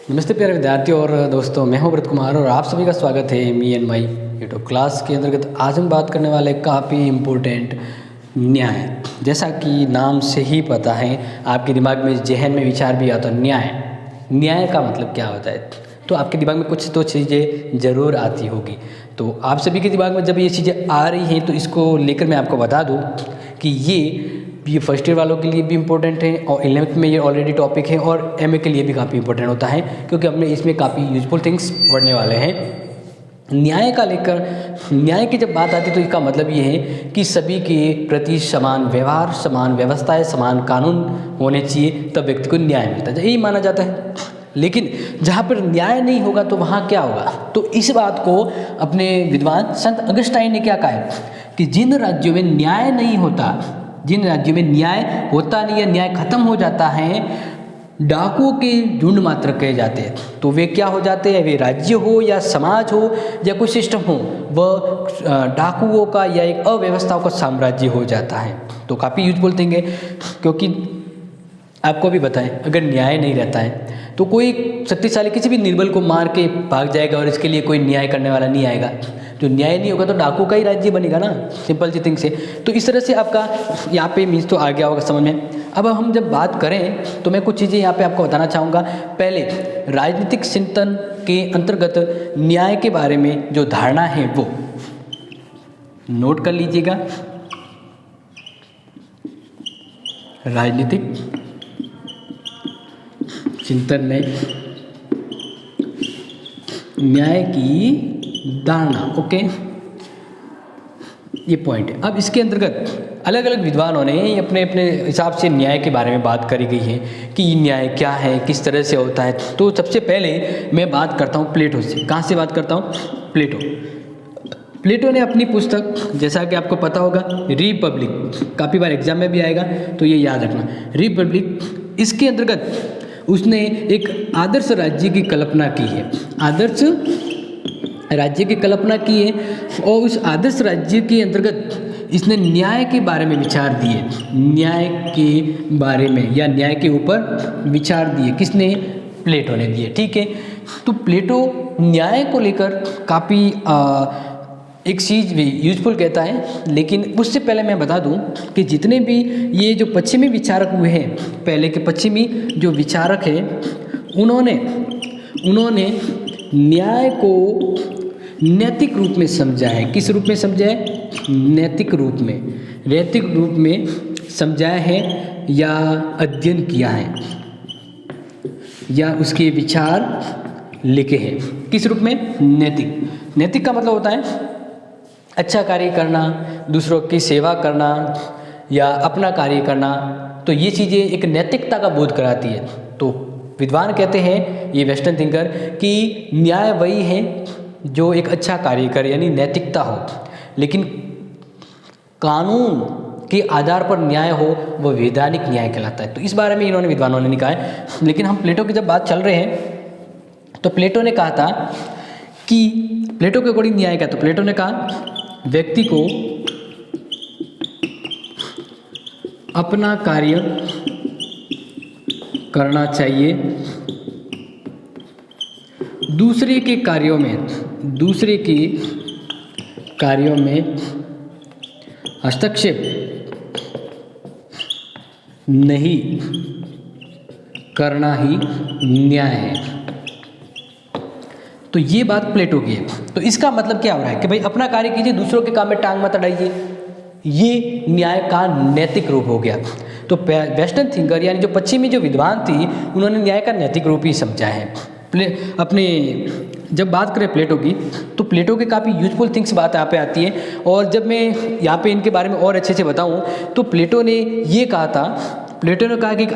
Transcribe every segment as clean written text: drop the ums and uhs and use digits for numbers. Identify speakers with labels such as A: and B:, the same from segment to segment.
A: नमस्ते प्यारे विद्यार्थियों और दोस्तों, मैं हूं व्रत कुमार और आप सभी का स्वागत है me and my YouTube class के अंतर्गत। आज हम बात करने वाले काफ़ी इम्पोर्टेंट न्याय। जैसा कि नाम से ही पता है, आपके दिमाग में जहन में विचार भी आता है न्याय। न्याय का मतलब क्या होता है, तो आपके दिमाग में कुछ तो चीज़ें ज़रूर आती होगी। तो आप सभी के दिमाग में जब ये चीज़ें आ रही हैं तो इसको लेकर मैं आपको बता दूँ कि ये फर्स्ट ईयर वालों के लिए भी इम्पोर्टेंट है और 11th में ये ऑलरेडी टॉपिक है और एमए के लिए भी काफ़ी इम्पोर्टेंट होता है, क्योंकि हमने इसमें काफ़ी यूजफुल थिंग्स पढ़ने वाले हैं। न्याय का लेकर न्याय की जब बात आती है तो इसका मतलब ये है कि सभी के प्रति समान व्यवहार, समान व्यवस्थाएं, समान कानून होने चाहिए, तब व्यक्ति को न्याय मिलता है, यही माना जाता है। लेकिन जहाँ पर न्याय नहीं होगा तो वहाँ क्या होगा, तो इस बात को अपने विद्वान संत अगस्टाइन ने क्या कहा है कि जिन राज्यों में न्याय नहीं होता, जिन राज्यों में न्याय होता नहीं है, न्याय खत्म हो जाता है, डाकुओं के झुंड मात्र कहे जाते हैं। तो वे क्या हो जाते हैं, वे राज्य हो या समाज हो या कोई सिस्टम हो, वह डाकुओं का या एक अव्यवस्थाओं का साम्राज्य हो जाता है। तो काफ़ी यूजफुल थिंग है, क्योंकि आपको भी बताएं, अगर न्याय नहीं रहता है तो कोई शक्तिशाली किसी भी निर्बल को मार के भाग जाएगा और इसके लिए कोई न्याय करने वाला नहीं आएगा। जो न्याय नहीं होगा तो डाकू का ही राज्य बनेगा ना, सिंपल सी थिंग से। तो इस तरह से आपका यहाँ पे मीन्स तो आ गया होगा समझ में। अब हम जब बात करें तो मैं कुछ चीज़ें यहाँ पे आपको बताना चाहूँगा। पहले राजनीतिक चिंतन के अंतर्गत न्याय के बारे में जो धारणा है वो नोट कर लीजिएगा। राजनीतिक चिंतन में न्याय की धारणा, ओके, ये पॉइंट है। अब इसके अंतर्गत अलग अलग विद्वानों ने अपने अपने हिसाब से न्याय के बारे में बात करी गई है कि न्याय क्या है, किस तरह से होता है। तो सबसे पहले मैं बात करता हूँ प्लेटो से। कहाँ से बात करता हूँ, प्लेटो ने अपनी पुस्तक, जैसा कि आपको पता होगा, रिपब्लिक, काफ़ी बार एग्जाम में भी आएगा तो ये याद रखना, रिपब्लिक, इसके अंतर्गत उसने एक आदर्श राज्य की कल्पना की है। आदर्श राज्य की कल्पना की है और उस आदर्श राज्य के अंतर्गत इसने न्याय के बारे में विचार दिए। न्याय के बारे में या न्याय के ऊपर विचार दिए किसने, प्लेटो ने दिए। ठीक है, तो प्लेटो न्याय को लेकर काफ़ी एक चीज़ भी यूजफुल कहता है। लेकिन उससे पहले मैं बता दूं कि जितने भी ये जो पश्चिमी विचारक हुए हैं, पहले के पश्चिमी जो विचारक हैं, उन्होंने न्याय को नैतिक रूप में समझा है। किस रूप में समझा है, नैतिक रूप में समझाया है या अध्ययन किया है या उसके विचार लिखे हैं। किस रूप में, नैतिक का मतलब होता है अच्छा कार्य करना, दूसरों की सेवा करना या अपना कार्य करना। तो ये चीज़ें एक नैतिकता का बोध कराती है। तो विद्वान कहते हैं, ये वेस्टर्न थिंकर, कि न्याय वही है जो एक अच्छा कार्य करे, यानी नैतिकता हो, लेकिन कानून के आधार पर न्याय हो, वो वैधानिक न्याय कहलाता है। तो इस बारे में इन्होंने विद्वानों ने लिखा है। लेकिन हम प्लेटो की जब बात चल रहे हैं तो प्लेटो ने कहा था कि प्लेटो के अकॉर्डिंग न्याय का, तो प्लेटो ने कहा व्यक्ति को अपना कार्य करना चाहिए, दूसरे के कार्यों में हस्तक्षेप नहीं करना ही न्याय है। तो ये बात प्लेटो की है। तो इसका मतलब क्या हो रहा है कि भाई अपना कार्य कीजिए, दूसरों के काम में टांग मत अड़ाइए। ये न्याय का नैतिक रूप हो गया। तो वेस्टर्न थिंकर यानी जो पश्चिमी जो विद्वान थी, उन्होंने न्याय का नैतिक रूप ही समझा है। अपने जब बात करें प्लेटो की, तो प्लेटो के काफ़ी यूजफुल थिंग्स बात यहाँ पे आती है। और जब मैं यहाँ पे इनके बारे में और अच्छे से बताऊँ तो प्लेटो ने ये कहा था, प्लेटो ने कहा कि एक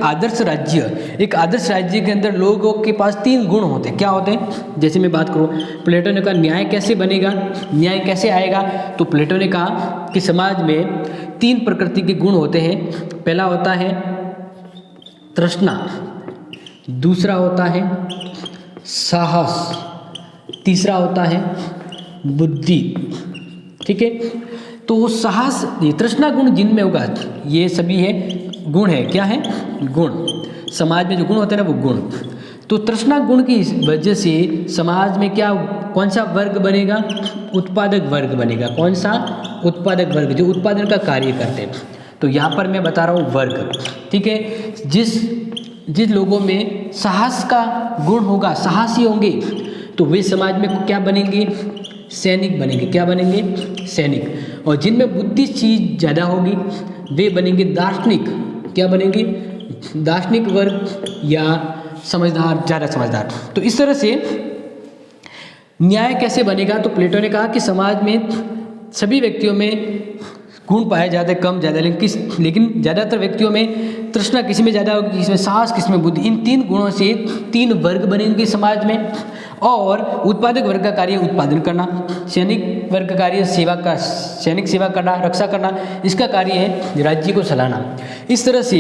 A: आदर्श राज्य के अंदर लोगों के पास 3 गुण होते हैं। क्या होते हैं, जैसे मैं बात करूं, प्लेटो ने कहा न्याय कैसे बनेगा, न्याय कैसे आएगा। तो प्लेटो ने कहा कि समाज में 3 प्रकृति के गुण होते हैं। पहला होता है तृष्णा, दूसरा होता है साहस, तीसरा होता है बुद्धि। ठीक है, तो वो साहस, ये तृष्णा गुण जिनमें होगा, ये सभी है गुण है। क्या है, गुण। समाज में जो गुण होते हैं ना वो गुण। तो तृष्णा गुण की वजह से समाज में क्या, कौन सा वर्ग बनेगा? उत्पादक वर्ग बनेगा। कौन सा? उत्पादक वर्ग, जो उत्पादन का कार्य करते हैं। तो यहाँ पर मैं बता रहा हूँ वर्ग, ठीक है। जिस लोगों में साहस का गुण होगा, साहसी होंगे, तो वे समाज में क्या बनेंगे? सैनिक बनेंगे। क्या बनेंगे? सैनिक। और जिनमें बुद्धि चीज ज़्यादा होगी वे बनेंगे दार्शनिक। क्या बनेंगे? दार्शनिक वर्ग या समझदार, ज़्यादा समझदार। तो इस तरह से न्याय कैसे बनेगा? तो प्लेटो ने कहा कि समाज में सभी व्यक्तियों में गुण पाए जाते हैं, कम ज़्यादा, लेकिन ज़्यादातर व्यक्तियों में तृष्णा किसी में ज़्यादा होगी, किसी में साहस, किसी में बुद्धि। इन 3 गुणों से 3 वर्ग बनेंगे समाज में। और उत्पादक वर्ग का कार्य उत्पादन करना, सैनिक वर्ग का कार्य सैनिक सेवा करना, रक्षा करना, इसका कार्य है राज्य को चलाना। इस तरह से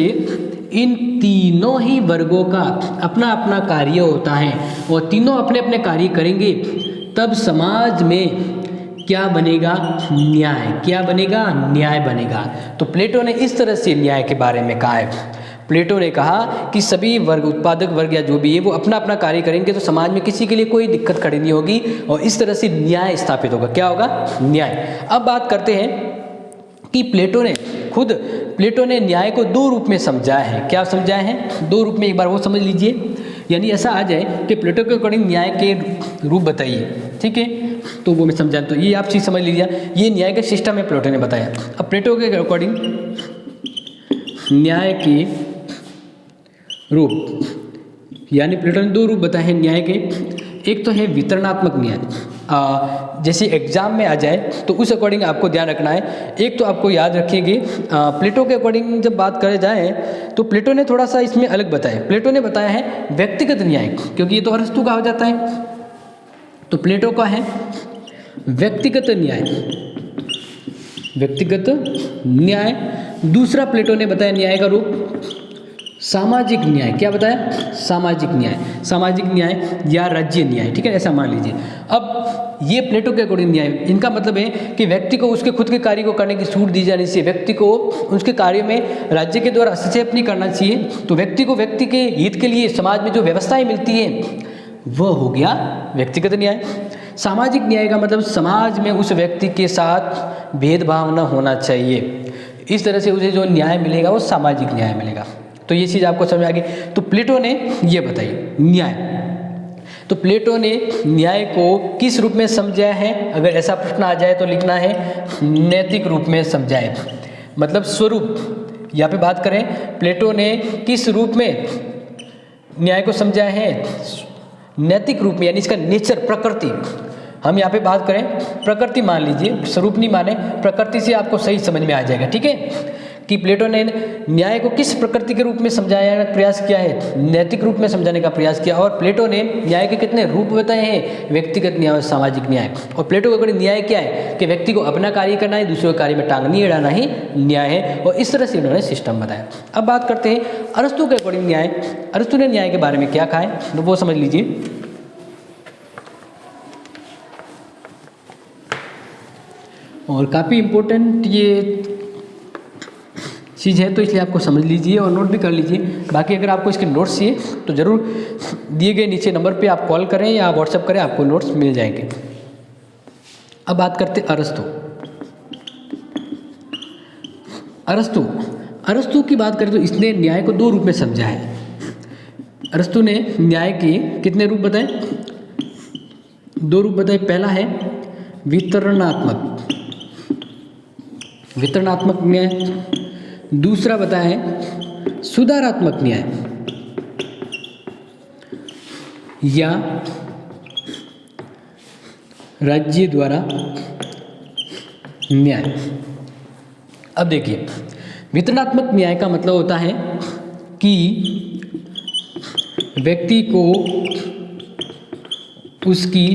A: इन तीनों ही वर्गों का अपना अपना कार्य होता है और तीनों अपने अपने कार्य करेंगे, तब समाज में क्या बनेगा? न्याय। क्या बनेगा? न्याय बनेगा। तो प्लेटो ने इस तरह से न्याय के बारे में कहा है। प्लेटो ने कहा कि सभी वर्ग, उत्पादक वर्ग या जो भी है, वो अपना अपना कार्य करेंगे तो समाज में किसी के लिए कोई दिक्कत खड़ी नहीं होगी और इस तरह से न्याय स्थापित होगा। क्या होगा? न्याय। अब बात करते हैं कि प्लेटो ने न्याय को 2 रूप में समझाया है। क्या समझाया है? 2 रूप में, एक बार वो समझ लीजिए। यानी ऐसा आ जाए कि प्लेटो के अकॉर्डिंग न्याय के रूप बताइए, ठीक है, तो वो मैं समझा। तो ये आप चीज़ समझ लीजिए, ये न्याय का सिस्टम है, प्लेटो ने बताया। अब प्लेटो के अकॉर्डिंग न्याय के रूप, यानी प्लेटो ने 2 रूप बताए हैं न्याय के। एक तो है वितरणात्मक न्याय, जैसे एग्जाम में आ जाए तो उस अकॉर्डिंग आपको ध्यान रखना है। एक तो आपको याद रखिएगा, प्लेटो के अकॉर्डिंग जब बात करे जाए तो प्लेटो ने थोड़ा सा इसमें अलग बताया। प्लेटो ने बताया है व्यक्तिगत न्याय, क्योंकि ये तो अरस्तु का हो जाता है। तो प्लेटो का है व्यक्तिगत न्याय, व्यक्तिगत न्याय। दूसरा प्लेटो ने बताया न्याय का रूप सामाजिक न्याय। क्या बताया? सामाजिक न्याय। सामाजिक न्याय या राज्य न्याय, ठीक है, ऐसा मान लीजिए। अब ये प्लेटो के अकॉर्डिंग न्याय, इनका मतलब है कि व्यक्ति को उसके खुद के कार्य को करने की छूट दी जानी चाहिए, व्यक्ति को उसके कार्य में राज्य के द्वारा हस्तक्षेप नहीं करना चाहिए। तो व्यक्ति को व्यक्ति के हित के लिए समाज में जो व्यवस्थाएं मिलती हैं वह हो गया व्यक्तिगत न्याय। सामाजिक न्याय का मतलब समाज में उस व्यक्ति के साथ भेदभाव न होना चाहिए, इस तरह से उसे जो न्याय मिलेगा वो सामाजिक न्याय मिलेगा। तो ये चीज़ आपको समझ आ गई। तो प्लेटो ने ये बताई न्याय। तो प्लेटो ने न्याय को किस रूप में समझाया है? अगर ऐसा प्रश्न आ जाए तो लिखना है नैतिक रूप में समझाए, मतलब स्वरूप। यहाँ पे बात करें प्लेटो ने किस रूप में न्याय को समझाया है? नैतिक रूप में, यानी इसका नेचर, प्रकृति। हम यहाँ पे बात करें प्रकृति मान लीजिए, स्वरूप नहीं माने, प्रकृति से आपको सही समझ में आ जाएगा, ठीक है, कि प्लेटो ने न्याय को किस प्रकृति के रूप में समझाया प्रयास किया है? नैतिक रूप में समझाने का प्रयास किया। और प्लेटो ने न्याय के कितने रूप बताए हैं? व्यक्तिगत न्याय और सामाजिक न्याय। और प्लेटो का अकॉर्डिंग न्याय क्या है? कि व्यक्ति को अपना कार्य करना है, दूसरे के कार्य में टांग नहीं अड़ाना ही न्याय है। और इस तरह से उन्होंने सिस्टम बताया। अब बात करते हैं अरस्तु के अकॉर्डिंग न्याय। अरस्तु ने न्याय के बारे में क्या कहा है, तो वो समझ लीजिए। और काफ़ी इम्पोर्टेंट ये चीज़ है, तो इसलिए आपको समझ लीजिए और नोट भी कर लीजिए। बाकी अगर आपको इसके नोट्स चाहिए तो ज़रूर दिए गए नीचे नंबर पे आप कॉल करें या व्हाट्सएप करें, आपको नोट्स मिल जाएंगे। अब बात करते अरस्तु। अरस्तु की बात करें तो इसने न्याय को 2 रूप में समझा है। अरस्तु ने न्याय के कितने रूप बताए? 2 रूप बताए। पहला है वितरणात्मक न्याय, दूसरा बताया है सुधारात्मक न्याय या राज्य द्वारा न्याय। अब देखिए, वितरणात्मक न्याय का मतलब होता है कि व्यक्ति को उसकी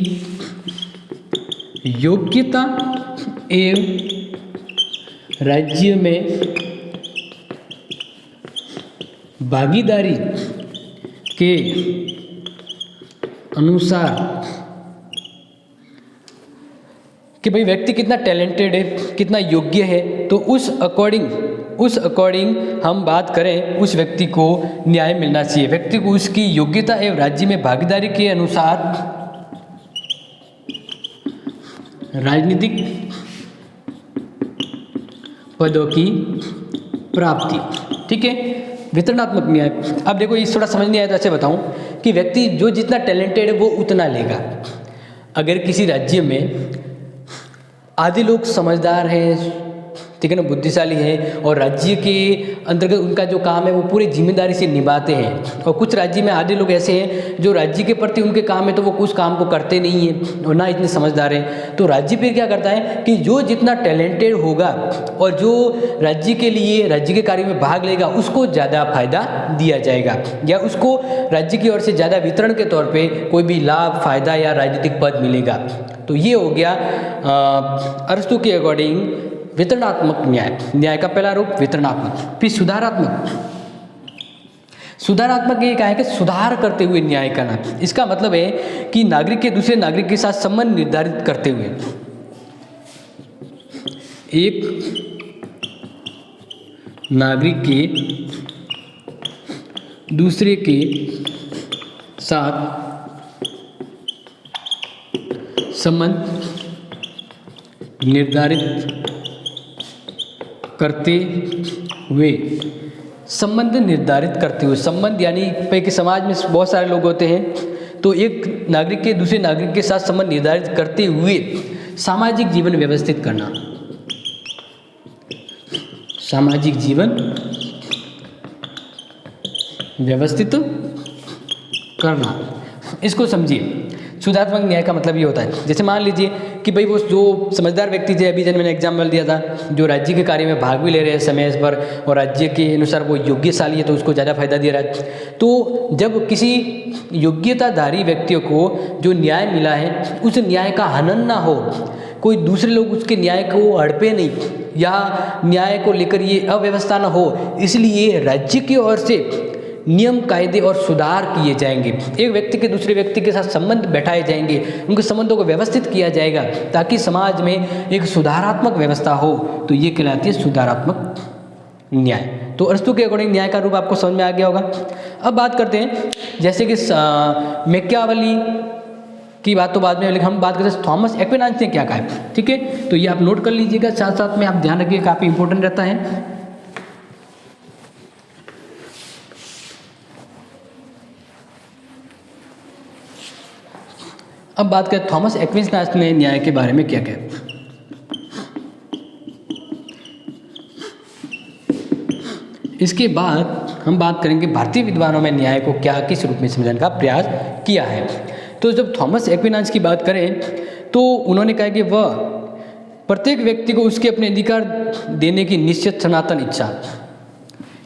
A: योग्यता एवं राज्य में भागीदारी के अनुसार कि भाई व्यक्ति कितना टैलेंटेड है, कितना योग्य है, तो उस अकॉर्डिंग उस अकॉर्डिंग हम बात करें उस व्यक्ति को न्याय मिलना चाहिए। व्यक्ति को उसकी योग्यता एवं राज्य में भागीदारी के अनुसार राजनीतिक पदों की प्राप्ति। ठीक है, वितरणात्मक न्याय। अब देखो ये थोड़ा समझ नहीं आया तो ऐसे बताऊं कि व्यक्ति जो जितना टैलेंटेड है वो उतना लेगा। अगर किसी राज्य में आधे लोग समझदार हैं, ठीक है ना, बुद्धिशाली है, और राज्य के अंतर्गत उनका जो काम है वो पूरी जिम्मेदारी से निभाते हैं, और कुछ राज्य में आधे लोग ऐसे हैं जो राज्य के प्रति उनके काम है तो वो कुछ काम को करते नहीं हैं और ना इतने समझदार हैं, तो राज्य फिर क्या करता है कि जो जितना टैलेंटेड होगा और जो राज्य के लिए राज्य के कार्य में भाग लेगा उसको ज़्यादा फायदा दिया जाएगा, या उसको राज्य की ओर से ज़्यादा वितरण के तौर पर कोई भी लाभ, फायदा या राजनीतिक पद मिलेगा। तो ये हो गया अरस्तु के अकॉर्डिंग वितरणात्मक न्याय। न्याय का पहला रूप वितरणात्मक। फिर सुधारात्मक। सुधारात्मक ये क्या है कि सुधार करते हुए न्याय करना। इसका मतलब है कि नागरिक के दूसरे नागरिक के साथ संबंध निर्धारित करते हुए एक नागरिक के दूसरे के साथ संबंध निर्धारित करते हुए, संबंध निर्धारित करते हुए, संबंध यानी कि समाज में बहुत सारे लोग होते हैं, तो एक नागरिक के दूसरे नागरिक के साथ संबंध निर्धारित करते हुए सामाजिक जीवन व्यवस्थित करना। सामाजिक जीवन व्यवस्थित करना, इसको समझिए। सुधारात्मक न्याय का मतलब ये होता है, जैसे मान लीजिए कि भाई वो जो समझदार व्यक्ति थे, अभी जब मैंने एग्जाम्पल दिया था, जो राज्य के कार्य में भाग भी ले रहे हैं समय पर और राज्य के अनुसार वो योग्यशाली है तो उसको ज़्यादा फायदा दे रहा है। तो जब किसी योग्यताधारी व्यक्तियों को जो न्याय मिला है उस न्याय का हनन ना हो, कोई दूसरे लोग उसके न्याय को हड़पे नहीं, या न्याय को लेकर ये अव्यवस्था ना हो, इसलिए राज्य की ओर से नियम, कायदे और सुधार किए जाएंगे। एक व्यक्ति के दूसरे व्यक्ति के साथ संबंध बैठाए जाएंगे, उनके संबंधों को व्यवस्थित किया जाएगा ताकि समाज में एक सुधारात्मक व्यवस्था हो। तो ये कहलाती है सुधारात्मक न्याय। तो अरस्तु के अकॉर्डिंग न्याय का रूप आपको समझ में आ गया होगा। अब बात करते हैं, जैसे कि मैकियावेली की बात तो बाद में, लेकिन हम बात करते हैं थॉमस एक्विनास ने क्या कहा है। ठीक है, तो ये आप नोट कर लीजिएगा, साथ साथ में आप ध्यान रखिए, काफ़ी इंपॉर्टेंट रहता है। अब बात करें थॉमस एक्विनास ने न्याय के बारे में क्या कहा। इसके बाद हम बात करेंगे भारतीय विद्वानों में न्याय को क्या, किस रूप में समझने का प्रयास किया है। तो जब थॉमस एक्विनास की बात करें तो उन्होंने कहा कि वह प्रत्येक व्यक्ति को उसके अपने अधिकार देने की निश्चित सनातन इच्छा,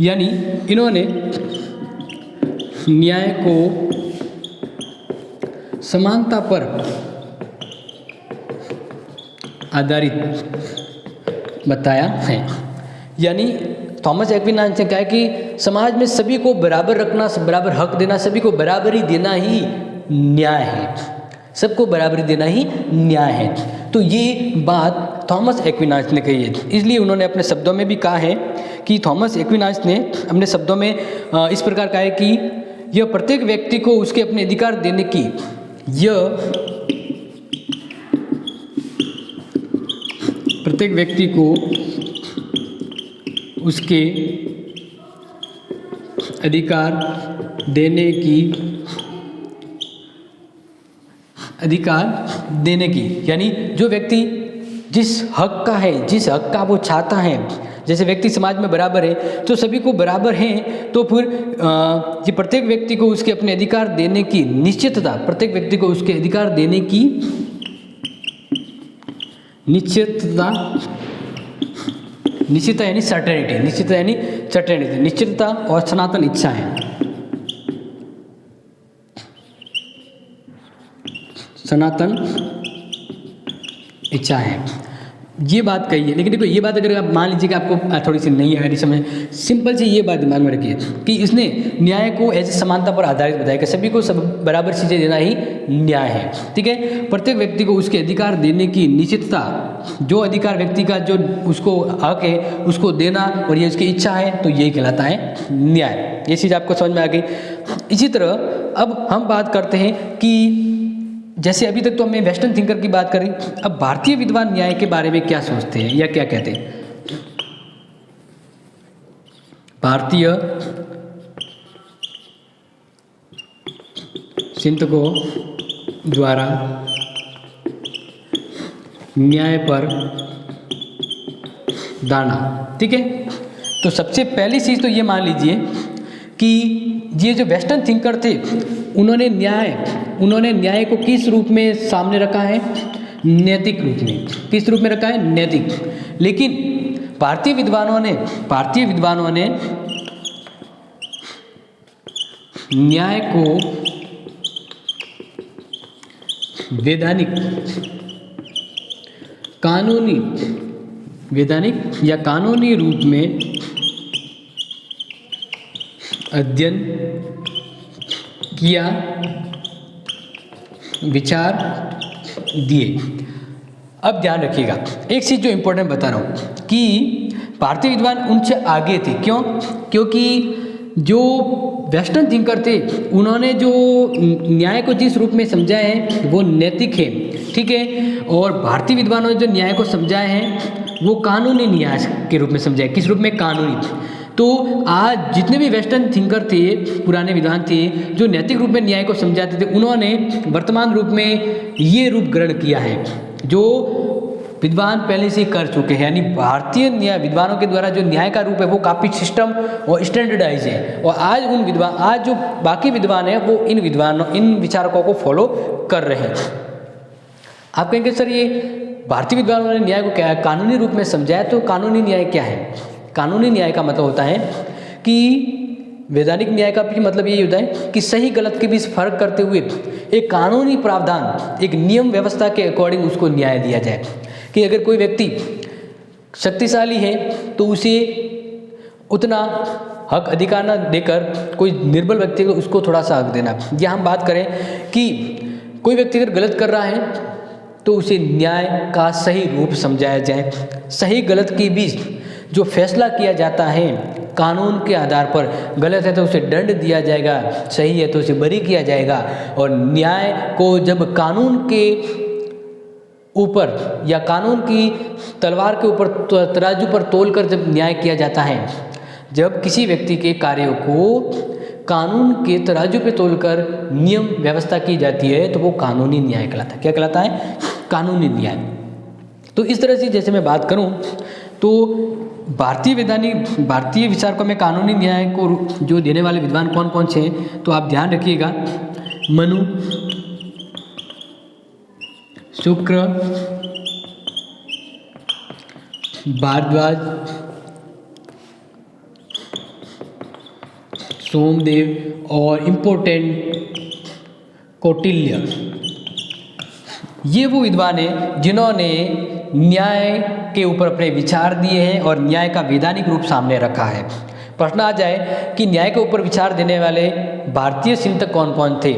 A: यानी इन्होंने न्याय को समानता पर आधारित बताया है। यानी थॉमस एक्विनास ने कहा कि समाज में सभी को बराबर रखना, बराबर हक देना, सभी को बराबरी देना ही न्याय है, सबको बराबरी देना ही न्याय है। तो ये बात थॉमस एक्विनास ने कही है, इसलिए उन्होंने अपने शब्दों में भी कहा है कि थॉमस एक्विनास ने अपने शब्दों में इस प्रकार कहा है कि यह प्रत्येक व्यक्ति को उसके अपने अधिकार देने की, प्रत्येक व्यक्ति को उसके अधिकार देने की, यानी जो व्यक्ति जिस हक का है, जिस हक का वो चाहता है, जैसे व्यक्ति समाज में बराबर है तो सभी को बराबर हैं, तो फिर ये प्रत्येक व्यक्ति को उसके अपने अधिकार देने की निश्चितता, प्रत्येक व्यक्ति को उसके अधिकार देने की निश्चितता यानी सर्टेनिटी, निश्चितता और सनातन इच्छा है। सनातन इच्छा है। ये बात कही है। लेकिन देखो ये बात अगर आप मान लीजिए कि आपको थोड़ी सी नहीं आ रही समझ, सिंपल सी ये बात दिमाग में रखिए कि इसने न्याय को ऐसे समानता पर आधारित बताया कि सभी को सब बराबर चीज़ें देना ही न्याय है। ठीक है, प्रत्येक व्यक्ति को उसके अधिकार देने की निश्चितता, जो अधिकार व्यक्ति का जो उसको हक है उसको देना और ये उसकी इच्छा है, तो यही कहलाता है न्याय। ये चीज़ आपको समझ में आ गई। इसी तरह अब हम बात करते हैं कि जैसे अभी तक तो हमने वेस्टर्न थिंकर की बात करी, अब भारतीय विद्वान न्याय के बारे में क्या सोचते हैं या क्या कहते हैं। भारतीय चिंतकों द्वारा न्याय पर धारणा। ठीक है, तो सबसे पहली चीज़ तो ये मान लीजिए कि ये जो वेस्टर्न थिंकर थे उन्होंने न्याय को किस रूप में सामने रखा है, नैतिक रूप में। किस रूप में रखा है, नैतिक। लेकिन भारतीय विद्वानों ने न्याय को वैधानिक या कानूनी रूप में अध्ययन किया, विचार दिए। अब ध्यान रखिएगा, एक चीज़ जो इम्पोर्टेंट बता रहा हूँ कि भारतीय विद्वान उनसे आगे थे। क्यों? क्योंकि जो वेस्टर्न थिंकर थे उन्होंने जो न्याय को जिस रूप में समझाया है वो नैतिक है। ठीक है, और भारतीय विद्वानों ने जो न्याय को समझाया है वो कानूनी न्याय के रूप में समझाया। किस रूप में? कानूनी। तो आज जितने भी वेस्टर्न थिंकर थे, पुराने विद्वान थे जो नैतिक रूप में न्याय को समझाते थे, उन्होंने वर्तमान रूप में ये रूप ग्रहण किया है जो विद्वान पहले से कर चुके हैं। यानी भारतीय न्याय विद्वानों के द्वारा जो न्याय का रूप है वो काफ़ी सिस्टम और स्टैंडर्डाइज है, और आज जो बाकी विद्वान हैं वो इन विचारकों को फॉलो कर रहे हैं। आप कहेंगे सर ये भारतीय विद्वानों ने न्याय को क्या कानूनी रूप में समझाया, तो कानूनी न्याय क्या है? कानूनी न्याय का मतलब होता है कि वैधानिक न्याय का भी मतलब यही होता है कि सही गलत के बीच फर्क करते हुए एक कानूनी प्रावधान, एक नियम व्यवस्था के अकॉर्डिंग उसको न्याय दिया जाए। कि अगर कोई व्यक्ति शक्तिशाली है तो उसे उतना हक अधिकार न देकर कोई निर्बल व्यक्ति को उसको थोड़ा सा हक देना। या हम बात करें कि कोई व्यक्ति अगर गलत कर रहा है तो उसे न्याय का सही रूप समझाया जाए। सही गलत के बीच जो फैसला किया जाता है कानून के आधार पर, गलत है तो उसे दंड दिया जाएगा, सही है तो उसे बरी किया जाएगा। और न्याय को जब कानून के ऊपर या कानून की तलवार के ऊपर तराजू पर तोलकर जब न्याय किया जाता है, जब किसी व्यक्ति के कार्यों को कानून के तराजू पे तोलकर नियम व्यवस्था की जाती है तो वो कानूनी न्याय कहलाता है। क्या कहलाता है? कानूनी न्याय। तो इस तरह से जैसे मैं बात करूं तो भारतीय विचारकों में कानूनी न्याय को जो देने वाले विद्वान कौन कौन से हैं, तो आप ध्यान रखिएगा। मनु, शुक्र, भारद्वाज, सोमदेव और इम्पोर्टेंट कौटिल्य। ये वो विद्वान हैं जिन्होंने न्याय के ऊपर अपने विचार दिए हैं और न्याय का वैधानिक रूप सामने रखा है। प्रश्न आ जाए कि न्याय के ऊपर विचार देने वाले भारतीय चिंतक कौन कौन थे?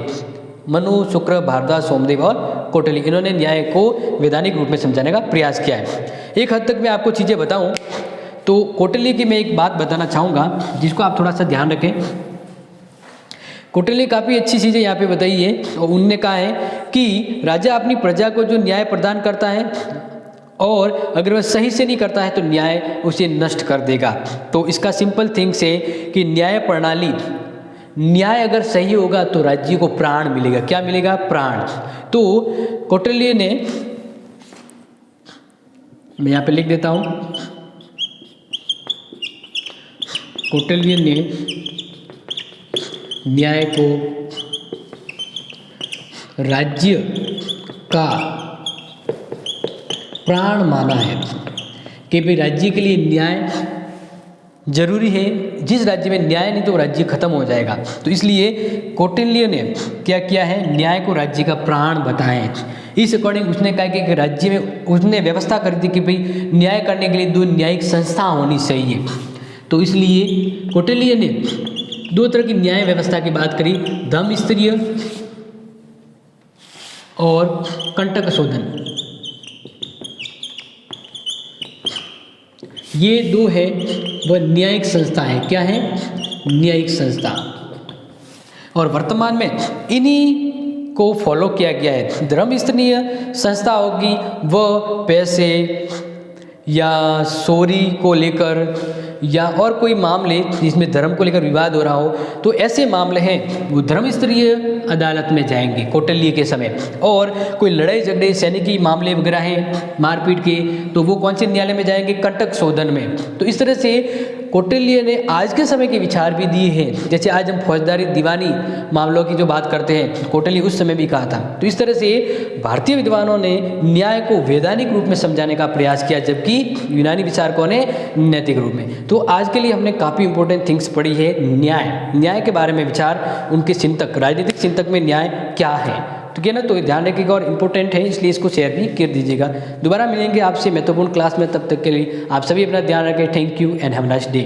A: मनु, शुक्र, भारद्वाज, सोमदेव और कौटिल्य। इन्होंने न्याय को वैधानिक रूप में समझाने का प्रयास किया है। एक हद तक मैं आपको चीज़ें बताऊं तो कौटिल्य की मैं एक बात बताना चाहूँगा जिसको आप थोड़ा सा ध्यान रखें। कौटिल्य काफ़ी अच्छी चीज़ें यहाँ पे बताई है और उनने कहा है कि राजा अपनी प्रजा को जो न्याय प्रदान करता है और अगर वह सही से नहीं करता है तो न्याय उसे नष्ट कर देगा। तो इसका सिंपल थिंग्स है कि न्याय प्रणाली, न्याय अगर सही होगा तो राज्य को प्राण मिलेगा। क्या मिलेगा? प्राण। तो कौटिल्य ने, मैं यहाँ पे लिख देता हूँ, कौटिल्य ने न्याय को राज्य का प्राण माना है कि भाई राज्य के लिए न्याय जरूरी है, जिस राज्य में न्याय नहीं तो राज्य खत्म हो जाएगा। तो इसलिए कौटिल्य ने क्या किया है, न्याय को राज्य का प्राण बताएं। इस अकॉर्डिंग उसने कहा कि राज्य में उसने व्यवस्था कर दी कि भाई न्याय करने के लिए 2 न्यायिक संस्था होनी चाहिए। तो इसलिए कौटिल्य ने 2 तरह की न्याय व्यवस्था की बात करी, धर्मस्तरीय और कंटक शोधन। ये 2 है वह न्यायिक संस्था है। क्या है? न्यायिक संस्था। और वर्तमान में इन्हीं को फॉलो किया गया है। धर्मस्तरीय संस्था होगी वह पैसे या चोरी को लेकर या और कोई मामले जिसमें धर्म को लेकर विवाद हो रहा हो, तो ऐसे मामले हैं वो धर्मस्तरीय अदालत में जाएंगे कौटिल्य के समय। और कोई लड़ाई झगड़े सैनिकी मामले वगैरह हैं मारपीट के, तो वो कौन से न्यायालय में जाएंगे? कंटक शोधन में। तो इस तरह से कौटिल्य ने आज के समय के विचार भी दिए हैं। जैसे आज हम फौजदारी दीवानी मामलों की जो बात करते हैं, कौटिल्य उस समय भी कहा था। तो इस तरह से भारतीय विद्वानों ने न्याय को वैधानिक रूप में समझाने का प्रयास किया, जबकि यूनानी विचारकों ने नैतिक रूप में। तो आज के लिए हमने काफ़ी इंपॉर्टेंट थिंग्स पढ़ी है। न्याय के बारे में विचार, उनके चिंतक, राजनीतिक चिंतक में न्याय क्या है, ठीक है ना। तो ध्यान रखिएगा और इम्पोर्टेंट है, इसलिए इसको शेयर भी कर दीजिएगा। दोबारा मिलेंगे आपसे महत्वपूर्ण क्लास में, तब तक के लिए आप सभी अपना ध्यान रखें। Thank you and have a nice day.